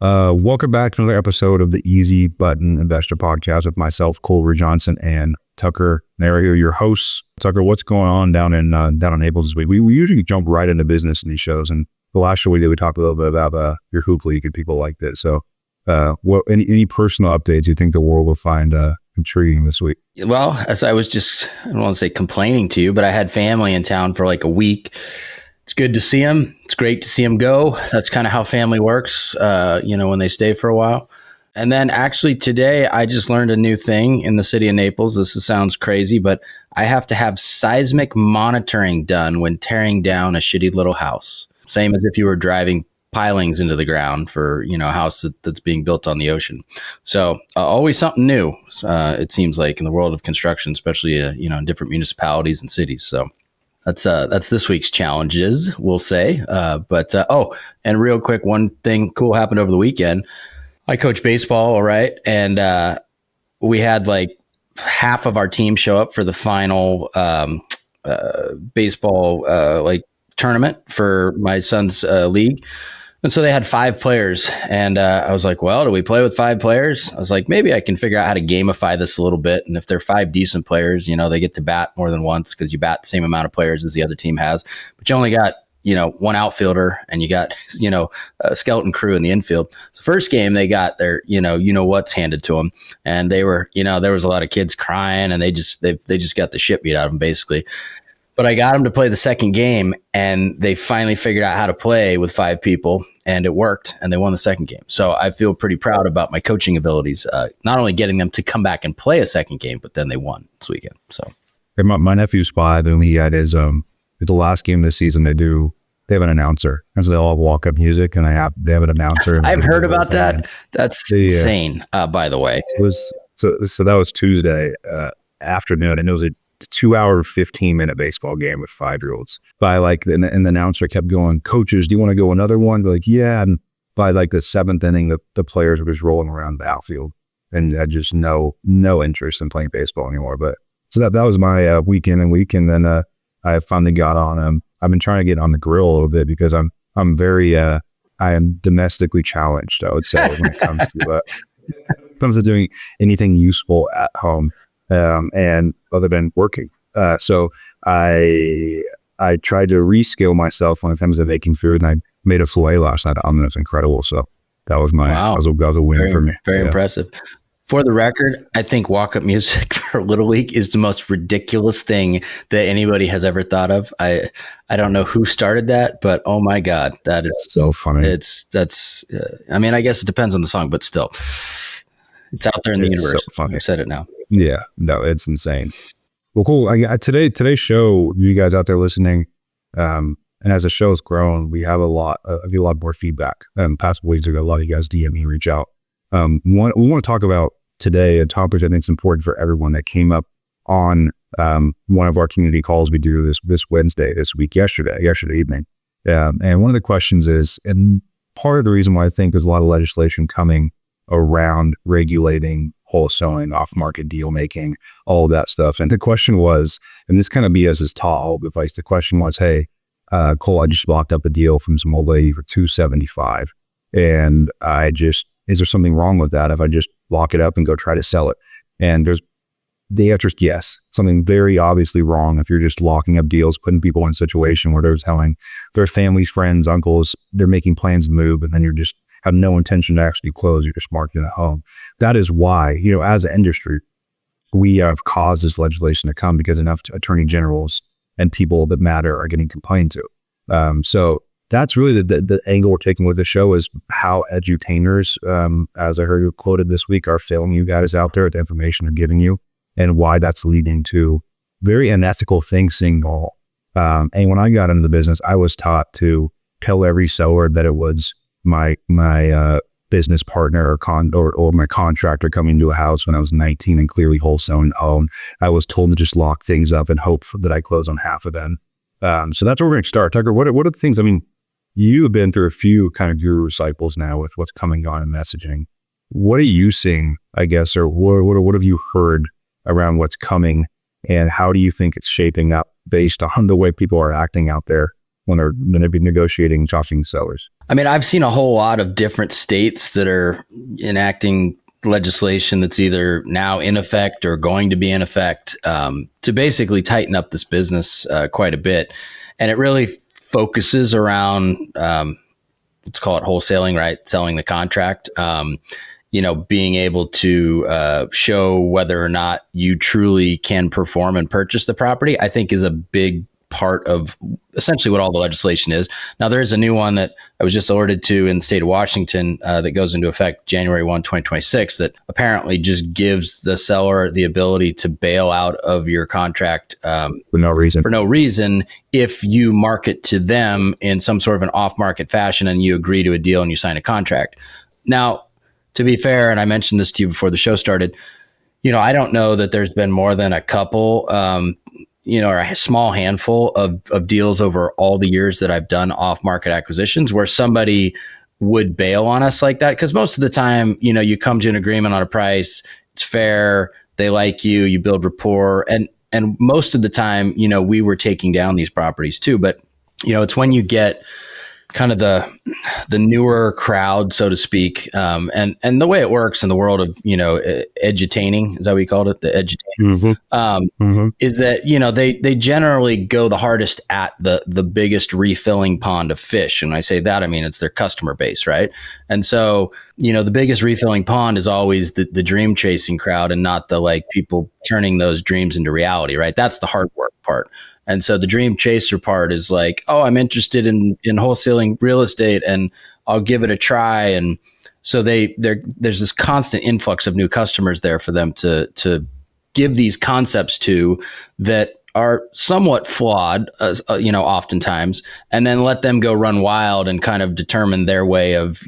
Welcome back to another episode of the Easy Button Investor Podcast with myself, Colby Johnson, and Tucker Nario, your hosts. Tucker, what's going on down in Naples this week? We usually jump right into business in these shows, and the last show we did, we talked a little bit about your hoop league and people like this. So, any personal updates you think the world will find intriguing this week? Well, as I was just, I don't want to say complaining to you, but I had family in town for like a week. It's good to see them. It's great to see them go. That's kind of how family works, when they stay for a while. And then actually today, I just learned a new thing in the city of Naples. This sounds crazy, but I have to have seismic monitoring done when tearing down a shitty little house. Same as if you were driving pilings into the ground for, a house that's being built on the ocean. So always something new, it seems like, in the world of construction, especially, in different municipalities and cities. So that's this week's challenges, we'll say. And real quick, one thing cool happened over the weekend. I coach baseball, all right, and we had like half of our team show up for the final baseball tournament for my son's league. And so they had 5 players, and I was like, well, do we play with 5 players? I was like, maybe I can figure out how to gamify this a little bit. And if they're 5 decent players, they get to bat more than once because you bat the same amount of players as the other team has. But you only got, one outfielder, and you got, a skeleton crew in the infield. So first game, they got their, what's handed to them. And they were, there was a lot of kids crying, and they just got the shit beat out of them, basically. But I got them to play the second game, and they finally figured out how to play with 5 people, and it worked, and they won the second game. So I feel pretty proud about my coaching abilities, not only getting them to come back and play a second game, but then they won this weekend. So my nephew's 5, and he had his the last game this season. They have an announcer, and so they all have walk-up music, and they have an announcer. I've heard about that. That's insane. By the way, it was so that was Tuesday afternoon, and it was a 2-hour, 15-minute baseball game with 5-year-olds. And the announcer kept going, "Coaches, do you want to go another one?" They're like, "Yeah." And by like the 7th inning, the players were just rolling around the outfield, and had just no interest in playing baseball anymore. But so that was my weekend, and then I finally got on. I've been trying to get on the grill a little bit because I'm very I am domestically challenged, I would say, when it comes to doing anything useful at home. And other than working. So I tried to rescale myself when it comes to making food, and I made a filet last night. It was incredible. So that was that was a win for me. Very impressive. For the record, I think walk-up music for Little League is the most ridiculous thing that anybody has ever thought of. I don't know who started that, but oh my God, that is so funny. I guess it depends on the song, but still, it's out there in the universe. So funny. I've said it now. Yeah, no, it's insane. Well, cool. Today's show, you guys out there listening, and as the show's grown, we have a lot more feedback. Past weeks ago, a lot of you guys DM me, reach out. We want to talk about today a topic I think is important for everyone that came up on one of our community calls we do this Wednesday, yesterday evening. And one of the questions is, and part of the reason why I think there's a lot of legislation coming around regulating wholesaling, off-market deal making, all of that stuff. And the question was, and this kind of BS is tall advice, the question was, hey, Cole, I just locked up a deal from some old lady for $275. And is there something wrong with that if I just lock it up and go try to sell it? And the answer is yes. Something very obviously wrong if you're just locking up deals, putting people in a situation where they're telling their families, friends, uncles, they're making plans to move, and then you're just have no intention to actually close. You're just marketing at home. That is why, as an industry, we have caused this legislation to come because enough attorney generals and people that matter are getting complained to. So that's really the angle we're taking with the show is how edutainers, as I heard you quoted this week, are failing you guys out there with the information they're giving you, and why that's leading to very unethical things seeing all. And when I got into the business, I was taught to tell every seller that it was my business partner or my contractor coming to a house when I was 19 and clearly wholesaling home. I was told to just lock things up and hope that I close on half of them. So that's where we're going to start. Tucker, what are the things, you have been through a few kind of guru cycles now with what's coming on in messaging. What are you seeing, I guess, or what have you heard around what's coming, and how do you think it's shaping up based on the way people are acting out there when they're going to be negotiating, talking sellers? I mean, I've seen a whole lot of different states that are enacting legislation that's either now in effect or going to be in effect to basically tighten up this business quite a bit. And it really focuses around, let's call it wholesaling, right? Selling the contract, being able to show whether or not you truly can perform and purchase the property, I think is a big part of essentially what all the legislation is. Now, there is a new one that I was just alerted to in the state of Washington that goes into effect January 1, 2026, that apparently just gives the seller the ability to bail out of your contract For no reason. for no reason if you market to them in some sort of an off-market fashion and you agree to a deal and you sign a contract. Now, to be fair, and I mentioned this to you before the show started, I don't know that there's been more than a couple or a small handful of deals over all the years that I've done off-market acquisitions where somebody would bail on us like that. Because most of the time, you come to an agreement on a price, it's fair, they like you, you build rapport. And most of the time, we were taking down these properties too. But, it's when you get kind of the newer crowd, so to speak. And the way it works in the world of, edutaining, is that what we called it? The edutaining. Is that, they generally go the hardest at the biggest refilling pond of fish. And when I say that, I mean, it's their customer base, right? And so, the biggest refilling pond is always the dream chasing crowd and not the people turning those dreams into reality, right? That's the hard work part. And so the dream chaser part is I'm interested in wholesaling real estate and I'll give it a try. And so there's this constant influx of new customers there for them to give these concepts to that are somewhat flawed, oftentimes, and then let them go run wild and kind of determine their way of,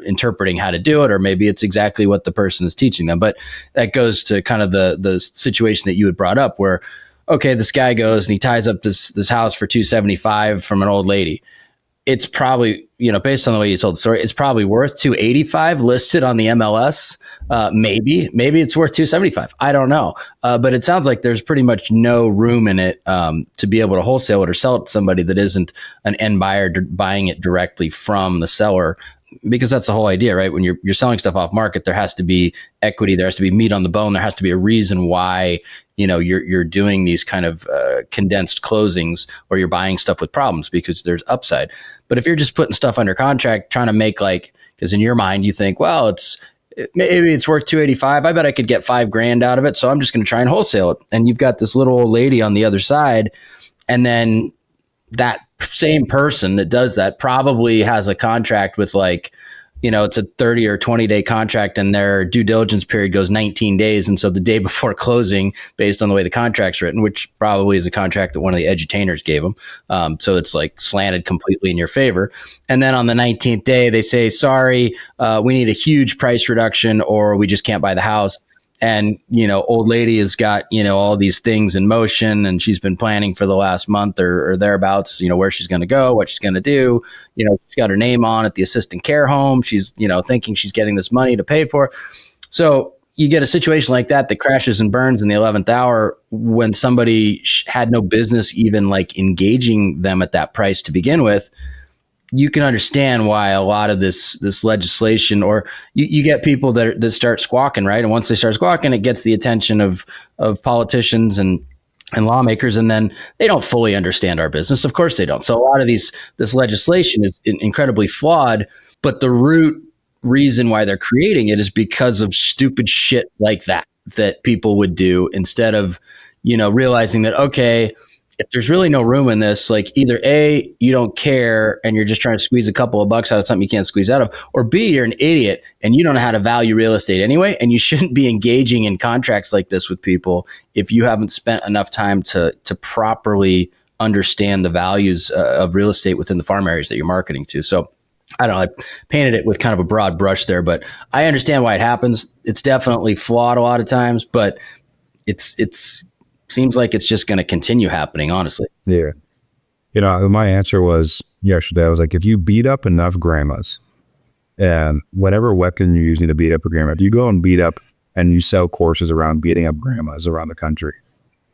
interpreting how to do it, or maybe it's exactly what the person is teaching them. But that goes to kind of the situation that you had brought up where, okay, this guy goes and he ties up this house for $275 from an old lady. It's probably, based on the way you told the story, it's probably worth $285 listed on the MLS. Maybe it's worth $275. I don't know. But it sounds like there's pretty much no room in it to be able to wholesale it or sell it to somebody that isn't an end buyer buying it directly from the seller. Because that's the whole idea, right? When you're selling stuff off market, there has to be equity, there has to be meat on the bone, there has to be a reason why you're doing these kind of condensed closings, or you're buying stuff with problems because there's upside. But if you're just putting stuff under contract, trying to make because in your mind you think, well, maybe it's worth $285. I bet I could get $5,000 out of it, so I'm just going to try and wholesale it. And you've got this little old lady on the other side, and then that same person that does that probably has a contract with it's a 30 or 20 day contract and their due diligence period goes 19 days. And so the day before closing, based on the way the contract's written, which probably is a contract that one of the edutainers gave them. So it's slanted completely in your favor. And then on the 19th day, they say, sorry, we need a huge price reduction or we just can't buy the house. And, old lady has got, all these things in motion and she's been planning for the last month or thereabouts, where she's going to go, what she's going to do. She's got her name on at the assistant care home. She's, thinking she's getting this money to pay for. So you get a situation like that crashes and burns in the 11th hour when somebody had no business even engaging them at that price to begin with. You can understand why a lot of this legislation, or you get people that start squawking, right? And once they start squawking, it gets the attention of politicians and lawmakers, and then they don't fully understand our business. Of course they don't. So a lot of this legislation is incredibly flawed, but the root reason why they're creating it is because of stupid shit like that people would do instead of, realizing that, okay, if there's really no room in this, either A, you don't care and you're just trying to squeeze a couple of bucks out of something you can't squeeze out of, or B, you're an idiot and you don't know how to value real estate anyway, and you shouldn't be engaging in contracts like this with people if you haven't spent enough time to properly understand the values of real estate within the farm areas that you're marketing to. So I don't know, I painted it with kind of a broad brush there, but I understand why it happens. It's definitely flawed a lot of times, but it's seems like it's just going to continue happening, honestly. Yeah. My answer was yesterday, I was if you beat up enough grandmas and whatever weapon you're using to beat up a grandma, if you go and beat up and you sell courses around beating up grandmas around the country,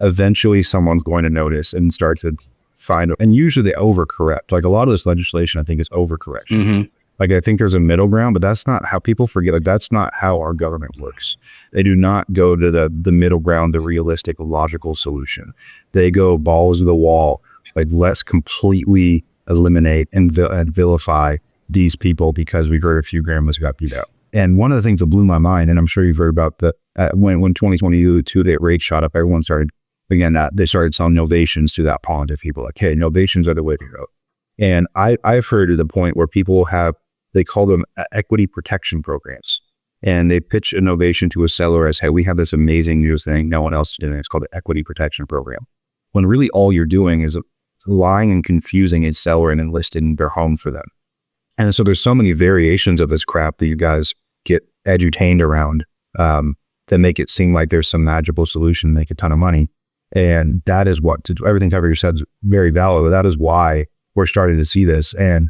eventually someone's going to notice and start to find, and usually they overcorrect. Like a lot of this legislation, I think is overcorrection. Mm-hmm. Like I think there's a middle ground, but that's not how people forget. Like that's not how our government works. They do not go to the middle ground, the realistic, logical solution. They go balls to the wall. Like let's completely eliminate and vilify these people because we heard a few grandmas got beat out. And one of the things that blew my mind, and I'm sure you've heard about when 2022 rate shot up, everyone started, again, they started selling novations to that pond of people. Like, hey, novations are the way to go. And I've heard to the point where people they call them equity protection programs. And they pitch a novation to a seller as, hey, we have this amazing new thing no one else is doing. It's called the equity protection program. When really all you're doing is lying and confusing a seller and enlisting their home for them. And so there's so many variations of this crap that you guys get edutained around that make it seem like there's some magical solution to make a ton of money. And that is everything Trevor said is very valid. That is why we're starting to see this. And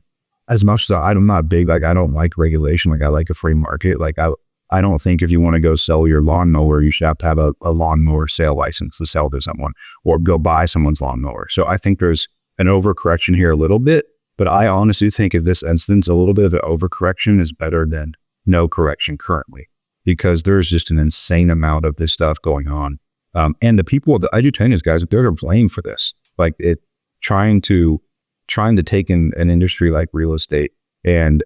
as much as I'm not big, like I don't like regulation, like I like a free market. Like I don't think if you want to go sell your lawnmower, you should have to have a lawnmower sale license to sell to someone or go buy someone's lawnmower. So I think there's an overcorrection here a little bit, but I honestly think in this instance, a little bit of an overcorrection is better than no correction currently, because there's just an insane amount of this stuff going on. And the people, the edutainment guys, they're to blame for this. Like trying to take in an industry like real estate and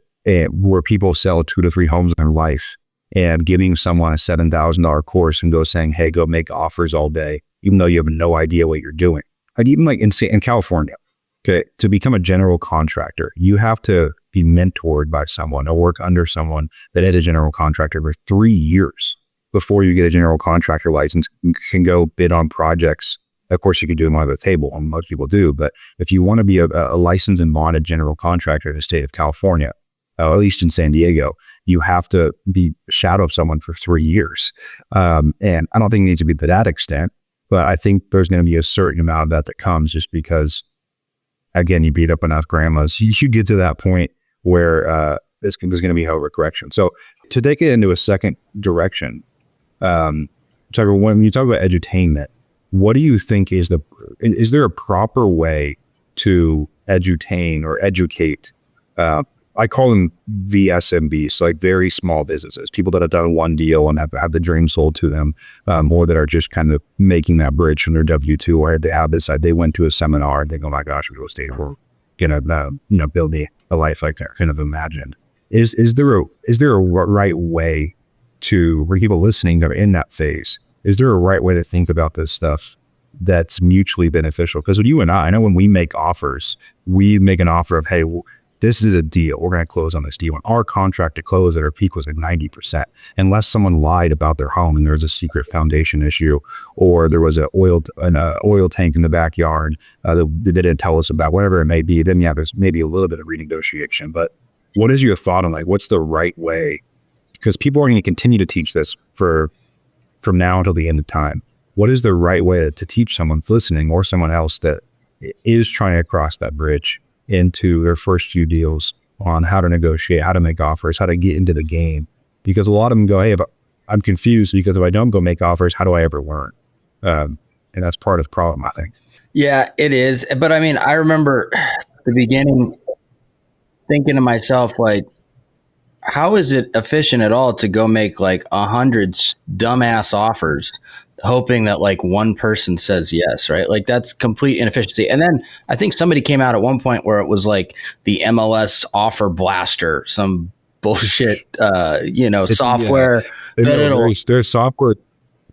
where people sell 2 to 3 homes in their life and giving someone a $7,000 course and go saying, hey, go make offers all day, even though you have no idea what you're doing. Like even like in California, okay, to become a general contractor, you have to be mentored by someone or work under someone that is a general contractor for 3 years before you get a general contractor license. You can go bid on projects. Of course, you can do them on the table, and most people do. But if you want to be a licensed and bonded general contractor in the state of California, at least in San Diego, you have to be shadow someone for 3 years. And I don't think it needs to be to that extent, but I think there's going to be a certain amount of that comes just because, again, you beat up enough grandmas. You get to that point where there's going to be overcorrection. So to take it into a second direction, when you talk about edutainment, what do you think is there a proper way to edutain or educate? I call them VSMBs, so like very small businesses, people that have done one deal and have the dream sold to them, or that are just kind of making that bridge from their W-2, or they have this, they went to a seminar and they go, oh my gosh, real estate, we're going to build a life like I kind of imagined. Is there a right way to, for people listening that are in that phase, is there a right way to think about this stuff that's mutually beneficial? Because with you and I know when we make offers, we make an offer of, hey, this is a deal. We're going to close on this deal. And our contract to close at our peak was at 90%. Unless someone lied about their home and there was a secret foundation issue, or there was an oil tank in the backyard that they didn't tell us about, whatever it may be, then yeah, there's maybe a little bit of renegotiation. But what is your thought on what's the right way? Because people are going to continue to teach this from now until the end of time. What is the right way to teach someone listening or someone else that is trying to cross that bridge into their first few deals on how to negotiate, how to make offers, how to get into the game? Because a lot of them go, hey, I'm confused because if I don't go make offers, how do I ever learn? And that's part of the problem, I think. Yeah, it is. But I mean, I remember the beginning thinking to myself, like, how is it efficient at all to go make like 100 dumbass offers, hoping that like one person says yes, right? Like that's complete inefficiency. And then I think somebody came out at one point where it was like the MLS offer blaster, some bullshit, software. There's software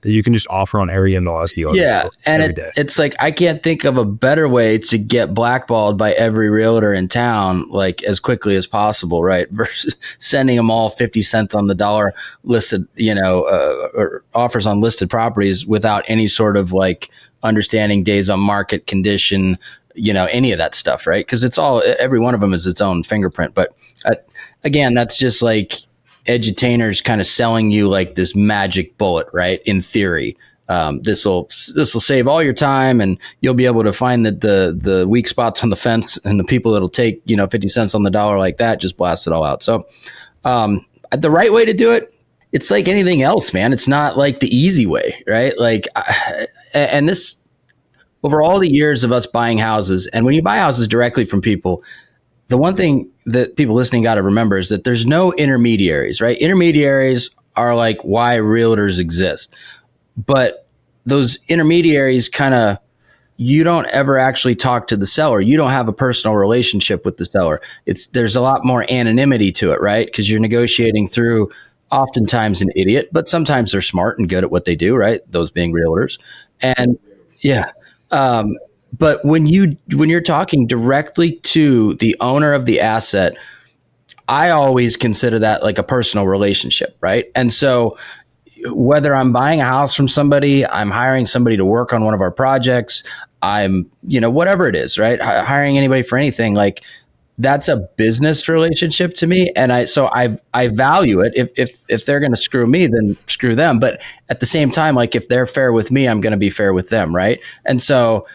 that you can just offer on every MLS deal. Yeah, and it's like I can't think of a better way to get blackballed by every realtor in town like as quickly as possible, right? Versus sending them all 50 cents on the dollar listed, or offers on listed properties without any sort of like understanding days on market condition, any of that stuff, right? Because it's all, every one of them is its own fingerprint. But again, that's just like edutainers kind of selling you like this magic bullet, right? In theory, this will save all your time, and you'll be able to find the weak spots on the fence, and the people that'll take 50 cents on the dollar like that, just blast it all out. So the right way to do it, it's like anything else, man. It's not like the easy way, right? Like, and this over all the years of us buying houses, and when you buy houses directly from people, the one thing that people listening got to remember is that there's no intermediaries, right? Intermediaries are like why realtors exist. But those intermediaries kind of, you don't ever actually talk to the seller. You don't have a personal relationship with the seller. There's a lot more anonymity to it, right? Because you're negotiating through oftentimes an idiot, but sometimes they're smart and good at what they do, right? Those being realtors. And yeah. But when you're talking directly to the owner of the asset, I always consider that like a personal relationship, right? And so whether I'm buying a house from somebody, I'm hiring somebody to work on one of our projects, I'm, whatever it is, right? Hiring anybody for anything, like that's a business relationship to me. And I value it. If they're going to screw me, then screw them. But at the same time, like if they're fair with me, I'm going to be fair with them. Right. And so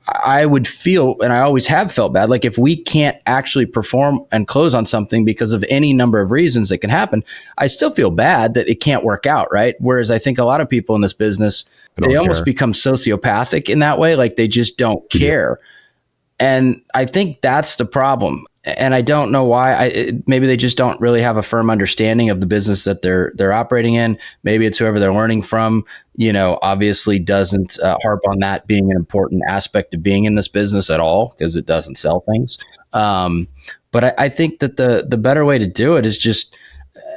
I would feel, and I always have felt bad, like if we can't actually perform and close on something because of any number of reasons that can happen, I still feel bad that it can't work out, right? Whereas I think a lot of people in this business, they almost become sociopathic in that way, like they just don't care. And I think that's the problem. And I don't know why. Maybe they just don't really have a firm understanding of the business that they're operating in. Maybe it's whoever they're learning from, obviously doesn't harp on that being an important aspect of being in this business at all, because it doesn't sell things. But I think that the better way to do it is just,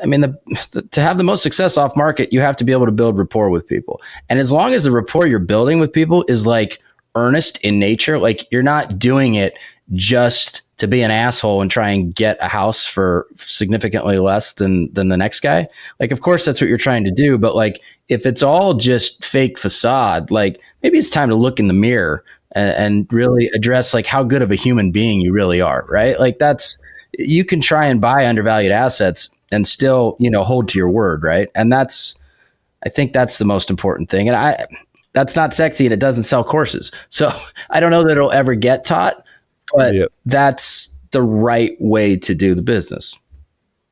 to have the most success off market, you have to be able to build rapport with people. And as long as the rapport you're building with people is like earnest in nature, like you're not doing it just to be an asshole and try and get a house for significantly less than the next guy. Like, of course that's what you're trying to do. But like, if it's all just fake facade, like maybe it's time to look in the mirror and really address like how good of a human being you really are. Right. Like you can try and buy undervalued assets and still, hold to your word. Right. And I think that's the most important thing. And that's not sexy and it doesn't sell courses. So I don't know that it'll ever get taught, but that's the right way to do the business.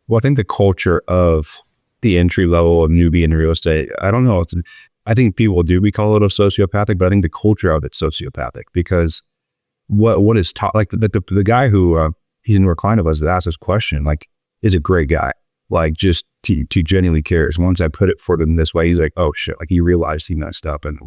Well, I think the culture of the entry level of newbie in real estate, I don't know. I think people do call it a sociopathic, but I think the culture of it's sociopathic because what is taught, like the guy who he's a newer client of us that asked this question, like, is a great guy, like just he genuinely cares. Once I put it for him this way, he's like, oh shit, like he realized he messed up and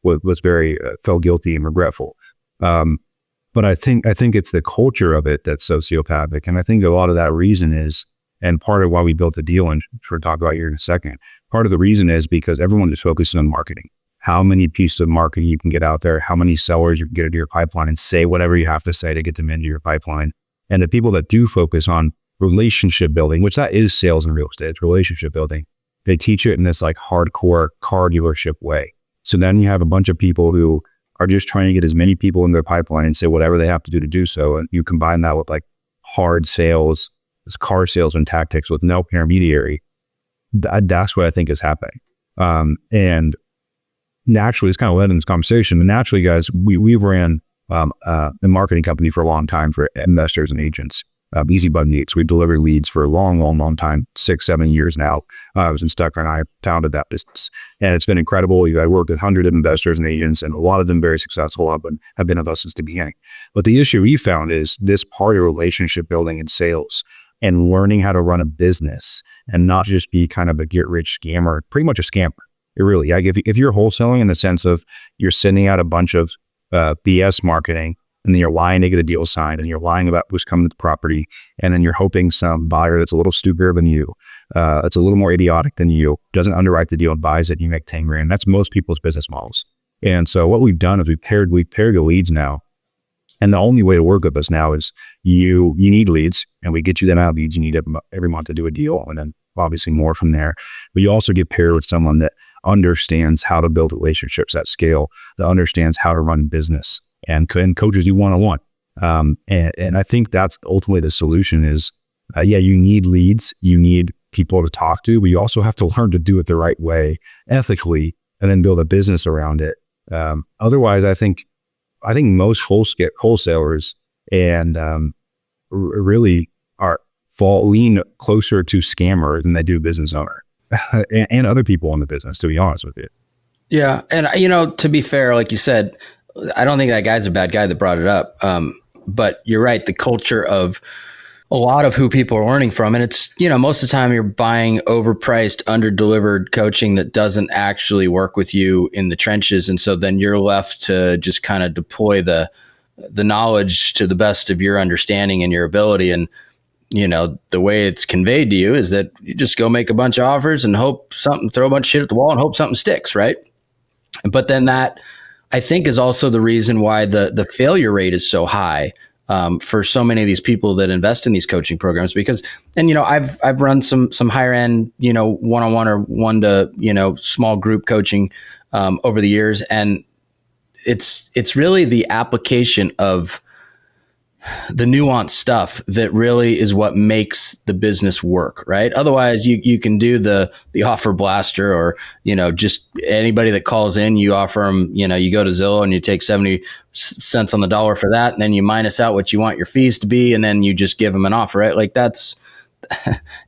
was very felt guilty and regretful. But I think it's the culture of it that's sociopathic. And I think a lot of that reason is, and part of why we built the deal, and we'll talk about here in a second, part of the reason is because everyone is focusing on marketing. How many pieces of marketing you can get out there, how many sellers you can get into your pipeline and say whatever you have to say to get them into your pipeline. And the people that do focus on relationship building, which that is sales in real estate, it's relationship building, they teach it in this like hardcore car dealership way. So then you have a bunch of people who are just trying to get as many people in their pipeline and say whatever they have to do so. And you combine that with like hard sales, car salesman tactics with no intermediary. That's what I think is happening. And naturally, it's kind of led in this conversation. And naturally, guys, we've ran a marketing company for a long time for investors and agents. Easy Button Leads. We deliver leads for a long time, 6-7 years now. I was in Stucker and I founded that business. And it's been incredible. I worked with hundreds of investors and agents, and a lot of them very successful, have been with us since the beginning. But the issue we found is this part of relationship building and sales and learning how to run a business and not just be kind of a get-rich scammer, pretty much a scammer. It really, like if you're wholesaling in the sense of you're sending out a bunch of BS marketing, and then you're lying to get a deal signed, and you're lying about who's coming to the property, and then you're hoping some buyer that's a little stupider than you, that's a little more idiotic than you, doesn't underwrite the deal and buys it, and you make 10 grand. That's most people's business models. And so what we've done is we paired the leads now. And the only way to work with us now is you need leads, and we get you the amount of leads you need every month to do a deal, and then obviously more from there. But you also get paired with someone that understands how to build relationships at scale, that understands how to run business, and coaches you one-on-one. And I think that's ultimately the solution is, you need leads, you need people to talk to, but you also have to learn to do it the right way, ethically, and then build a business around it. Otherwise, I think most wholesalers and really lean closer to scammer than they do business owner and other people in the business, to be honest with you. Yeah. And, to be fair, like you said, I don't think that guy's a bad guy that brought it up. But you're right. The culture of a lot of who people are learning from, and it's, most of the time you're buying overpriced, underdelivered coaching that doesn't actually work with you in the trenches. And so then you're left to just kind of deploy the knowledge to the best of your understanding and your ability. And, the way it's conveyed to you is that you just go make a bunch of offers and throw a bunch of shit at the wall and hope something sticks. Right. But then that, I think, is also the reason why the failure rate is so high for so many of these people that invest in these coaching programs. Because, and I've run some higher end, one-on-one or one to small group coaching over the years, and it's really the application of the nuanced stuff that really is what makes the business work, right? Otherwise, you can do the offer blaster, or just anybody that calls in, you offer them, you go to Zillow and you take 70 cents on the dollar for that, and then you minus out what you want your fees to be, and then you just give them an offer, right? Like that's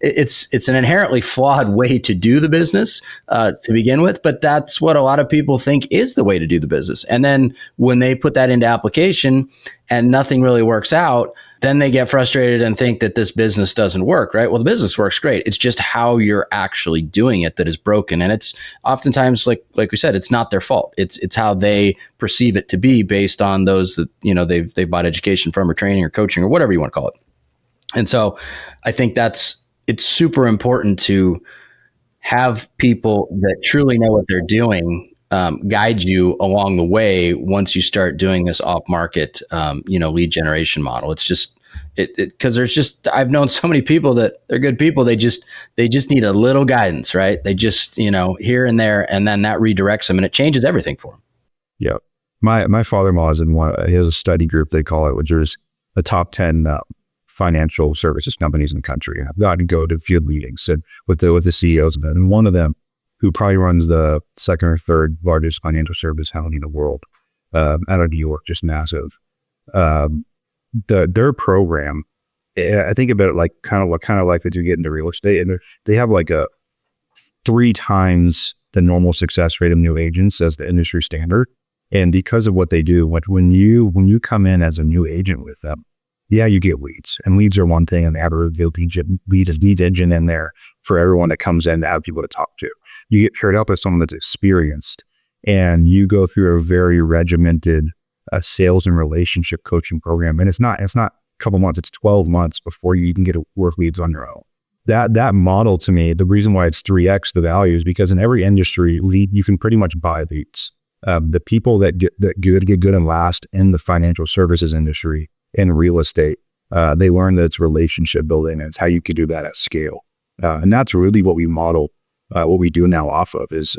it's an inherently flawed way to do the business to begin with, but that's what a lot of people think is the way to do the business. And then when they put that into application and nothing really works out, then they get frustrated and think that this business doesn't work, right? Well, the business works great. It's just how you're actually doing it that is broken. And it's oftentimes, like we said, it's not their fault. It's how they perceive it to be based on those that, they've bought education from, or training or coaching or whatever you want to call it. And so I think it's super important to have people that truly know what they're doing guide you along the way once you start doing this off-market, lead generation model. It's just because I've known so many people that they're good people. They just need a little guidance, right? They just, here and there, and then that redirects them and it changes everything for them. Yeah. My father-in-law is he has a study group, they call it, which is the top 10 financial services companies in the country. I've gotten to go to field meetings and with the CEOs of them. And one of them, who probably runs the second or third largest financial service house in the world, out of New York, just massive. Their program, I think about it like kind of like they do get into real estate, and they have like a 3 times the normal success rate of new agents as the industry standard. And because of what they do, when you come in as a new agent with them, yeah, you get leads, and leads are one thing, and they have a lead engine in there for everyone that comes in to have people to talk to. You get paired up with someone that's experienced, and you go through a very regimented sales and relationship coaching program. And it's not a couple months, it's 12 months before you even get to work leads on your own. That model, to me, the reason why it's 3x the value is because in every industry, you can pretty much buy leads. The people that get good and last in the financial services industry, in real estate, they learn that it's relationship building, and it's how you can do that at scale. And that's really what we model, what we do now off of is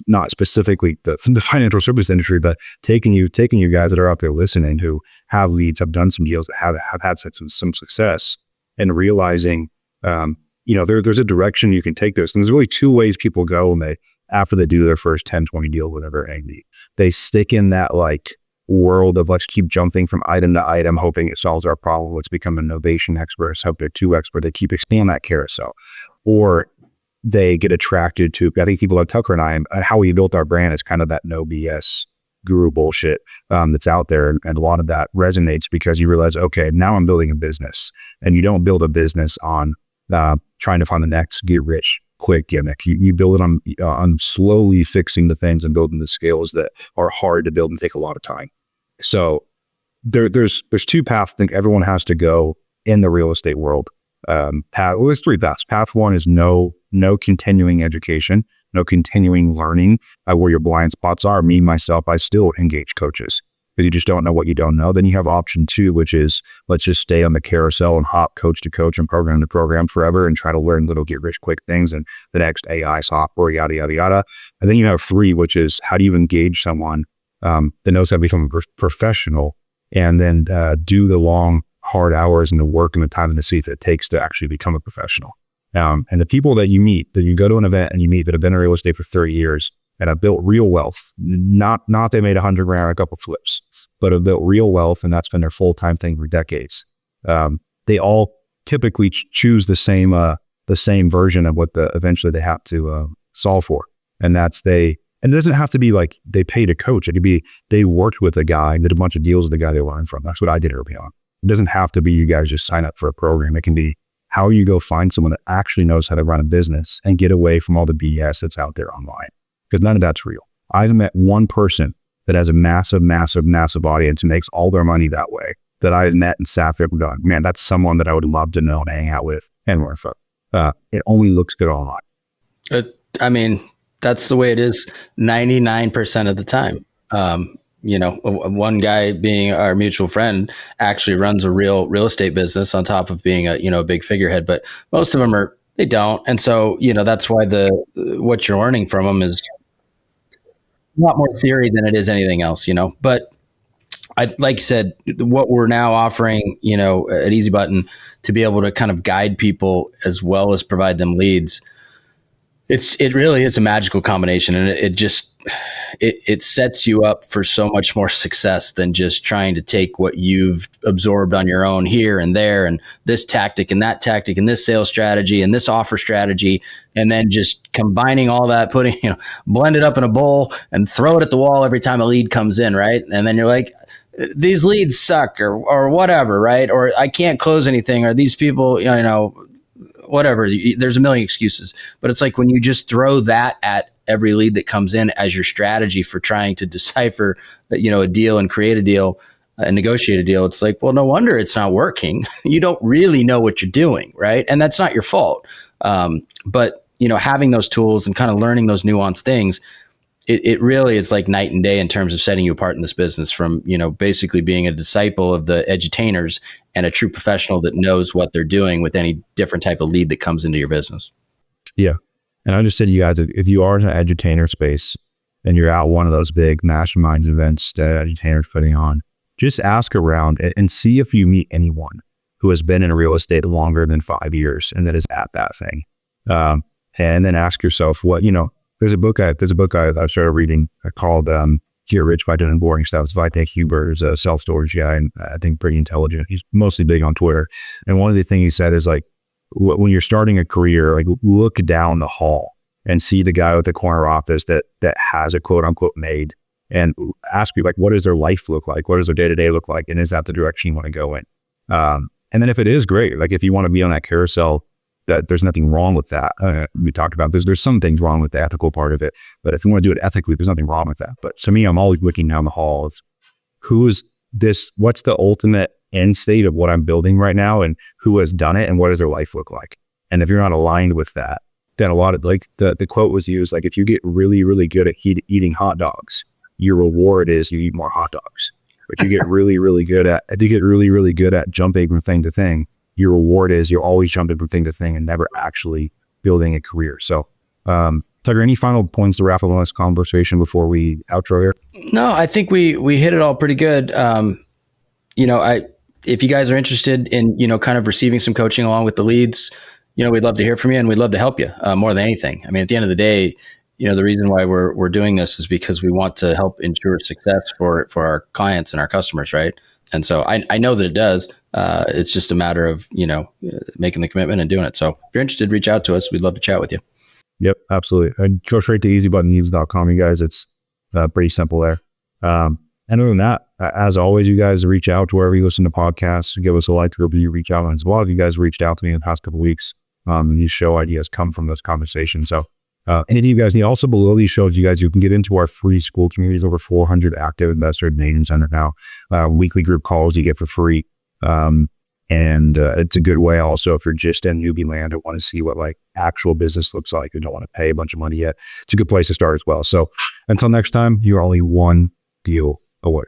not specifically the financial service industry, but taking you guys that are out there listening who have leads, have done some deals, that have had some success, and realizing, there's a direction you can take this. And there's really 2 ways people go when after they do their first 10, 20 deal, whatever, they stick in that like world of let's keep jumping from item to item, hoping it solves our problem. Let's become an innovation expert. Let's hope they're too expert. They keep expanding that carousel. Or they get attracted to, I think people like Tucker and I, how we built our brand is kind of that no BS guru bullshit that's out there. And a lot of that resonates because you realize, okay, now I'm building a business. And you don't build a business on trying to find the next get rich quick gimmick. You build it on slowly fixing the things and building the scales that are hard to build and take a lot of time. So there's 2 paths I think everyone has to go in the real estate world. There's 3 paths. Path 1 is no continuing education, no continuing learning where your blind spots are. Me, myself, I still engage coaches because you just don't know what you don't know. Then you have option 2, which is let's just stay on the carousel and hop coach to coach and program to program forever and try to learn little get rich quick things and the next AI software, yada, yada, yada. And then you have 3, which is how do you engage someone that knows how to become a professional and then do the long, hard hours and the work and the time and the seat that it takes to actually become a professional. And the people that you meet, that you go to an event and you meet that have been in real estate for 30 years and have built real wealth, not they made $100 grand on a couple flips, but have built real wealth, and that's been their full-time thing for decades. They all typically choose the same version of what eventually they have to solve for. And that's they And it doesn't have to be like they paid a coach. It could be they worked with a guy, did a bunch of deals with the guy they learned from. That's what I did early on. It doesn't have to be you guys just sign up for a program. It can be how you go find someone that actually knows how to run a business and get away from all the BS that's out there online, because none of that's real. I've met one person that has a massive, massive, massive audience and makes all their money that way that I've met and sat there and gone, man, that's someone that I would love to know and hang out with and learn from. It only looks good online. I mean, that's the way it is 99% of the time. One guy being our mutual friend actually runs a real estate business on top of being a big figurehead, but most of them they don't. And so, that's why what you're learning from them is a lot more theory than it is anything else, but like you said, what we're now offering, at Easy Button to be able to kind of guide people as well as provide them leads. It really is a magical combination, and it sets you up for so much more success than just trying to take what you've absorbed on your own here and there, and this tactic and that tactic and this sales strategy and this offer strategy, and then just combining all that, blend it up in a bowl and throw it at the wall every time a lead comes in, right? And then you're like, these leads suck or whatever, right? Or I can't close anything, or these people, whatever. There's a million excuses, but it's like when you just throw that at every lead that comes in as your strategy for trying to decipher, a deal and create a deal and negotiate a deal. It's like, well, no wonder it's not working. You don't really know what you're doing, right? And that's not your fault. But having those tools and kind of learning those nuanced things, it really is like night and day in terms of setting you apart in this business from, basically being a disciple of the edutainers and a true professional that knows what they're doing with any different type of lead that comes into your business. Yeah. And I just said to you guys, if you are in an edutainer space and you're at one of those big masterminds events that edutainers putting on, just ask around and see if you meet anyone who has been in real estate longer than 5 years and that is at that thing. And then ask yourself what, there's a book I started reading called Get Rich by Doing Boring Stuff. It's by Vitek Huber. He's a self-storage guy, and I think pretty intelligent. He's mostly big on Twitter. And one of the things he said is like, when you're starting a career, like look down the hall and see the guy with the corner office that has a quote unquote made, and ask you like, what does their life look like? What does their day-to-day look like? And is that the direction you want to go in? And then if it is, great. Like if you want to be on that carousel, that there's nothing wrong with that. We talked about there's some things wrong with the ethical part of it, but if you want to do it ethically, there's nothing wrong with that. But to me, I'm always looking down the hall of what's the ultimate end state of what I'm building right now, and who has done it, and what does their life look like? And if you're not aligned with that, then a lot of like the quote was used, like if you get really, really good at eating hot dogs, your reward is you eat more hot dogs. But you get really, really good at jumping from thing to thing, your reward is you're always jumping from thing to thing and never actually building a career. So, Tucker, any final points to wrap up on this conversation before we outro here? No, I think we hit it all pretty good. If you guys are interested in, kind of receiving some coaching along with the leads, we'd love to hear from you, and we'd love to help you more than anything. I mean, at the end of the day, the reason why we're doing this is because we want to help ensure success for our clients and our customers, right? And so I know that it does. It's just a matter of, making the commitment and doing it. So if you're interested, reach out to us. We'd love to chat with you. Yep, absolutely. And go straight to easybuttonleads.com, you guys. It's pretty simple there. And other than that, as always, you guys reach out to wherever you listen to podcasts, give us a like, review, reach out. And a lot of you guys reached out to me in the past couple of weeks. These show ideas come from this conversation. So any of you guys need, also below these shows, you can get into our free school communities, over 400 active investors in Agent Center now. Weekly group calls you get for free. And it's a good way also if you're just in newbie land and want to see what like actual business looks like and don't want to pay a bunch of money yet. It's a good place to start as well. So until next time, you're only one deal away.